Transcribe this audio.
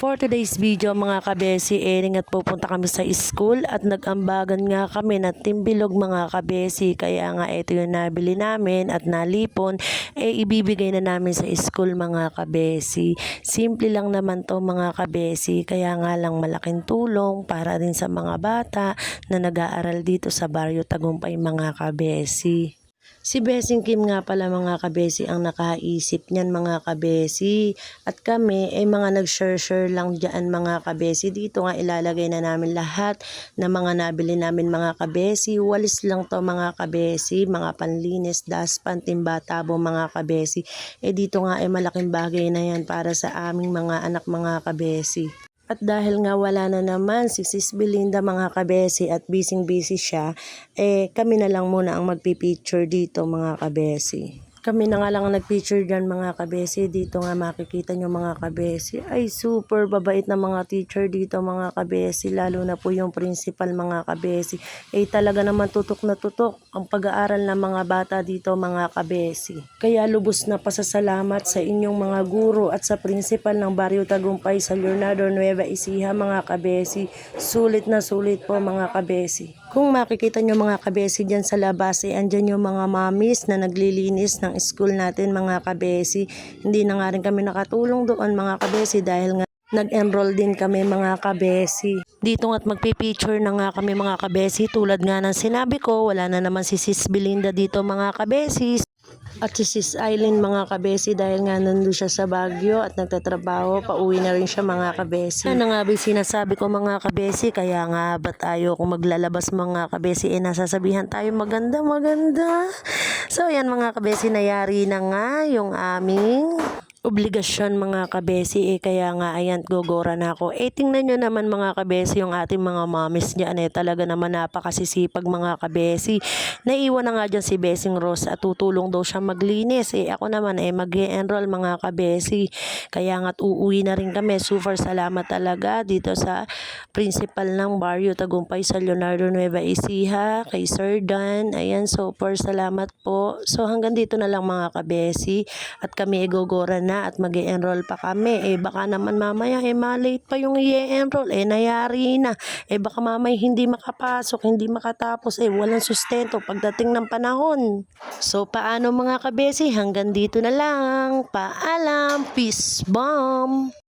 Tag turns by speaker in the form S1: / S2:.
S1: For today's video mga kabesi, at pupunta kami sa school at nag-ambagan nga kami na timbilog mga kabesi. Kaya nga ito yung nabili namin at nalipon, ibibigay na namin sa school mga kabesi. Simple lang naman to mga kabesi, kaya nga lang malaking tulong para din sa mga bata na nag-aaral dito sa Barrio Tagumpay mga kabesi. Si Besing Kim nga pala mga kabesi ang nakaisip niyan mga kabesi. At kami ay mga nag-share lang dyan mga kabesi. Dito nga ilalagay na namin lahat na mga nabili namin mga kabesi. Walis lang to mga kabesi, mga panlinis, daspan, timba, tabo mga kabesi. Dito nga ay malaking bagay na yan para sa aming mga anak mga kabesi. At dahil nga wala na naman si Sis Belinda mga kabesi at busy siya, kami na lang muna ang magpipicture dito mga kabesi. Kami na nga lang ang nagpicture dyan mga kabesi. Dito nga makikita nyo mga kabesi. Ay super babait na mga teacher dito mga kabesi. Lalo na po yung principal mga kabesi. Talaga naman tutok na tutok ang pag-aaral ng mga bata dito mga kabesi. Kaya lubos na pasasalamat sa inyong mga guro at sa principal ng Barrio Tagumpay sa Leonardo Nueva Ecija mga kabesi. Sulit na sulit po mga kabesi. Kung makikita nyo mga kabesi dyan sa labas, andyan yung mga mamis na naglilinis ng school natin mga kabesi. Hindi na nga rin kami nakatulong doon mga kabesi dahil nga nag-enroll din kami mga kabesi. Dito nga't magpipicture na nga kami mga kabesi. Tulad nga ng sinabi ko, wala na naman si Sis Belinda dito mga kabesi. At si Sis Aileen mga kabesi dahil nga nandun siya sa Baguio at nagtatrabaho, pauwi na rin siya mga kabesi. Ano nga ba sinasabi ko mga kabesi, kaya nga ba tayo kung maglalabas mga kabesi, nasasabihan tayo maganda. So yan mga kabesi, nayari na nga yung aming obligasyon mga kabesi, kaya nga ayan gogora na ako. Tingnan nyo naman mga kabesi yung ating mga mamis dyan, talaga naman napakasisipag mga kabesi. Naiwan na nga dyan si Besing Rose at tutulong daw siya maglinis. Ako naman mag-e-enroll mga kabesi, kaya nga't uuwi na rin kami. Super salamat talaga dito sa principal ng Barrio Tagumpay sa Leonardo Nueva Ecija, kay Sir Dan. Ayan, super salamat po. So hanggang dito na lang mga kabesi at kami gogora na at mag-e-enroll pa kami. Baka naman mamaya malate pa yung i-enroll, nayari na. Baka mamaya hindi makapasok, hindi makatapos, walang sustento pagdating ng panahon. So paano mga kabesi, hanggang dito na lang. Paalam, peace bomb.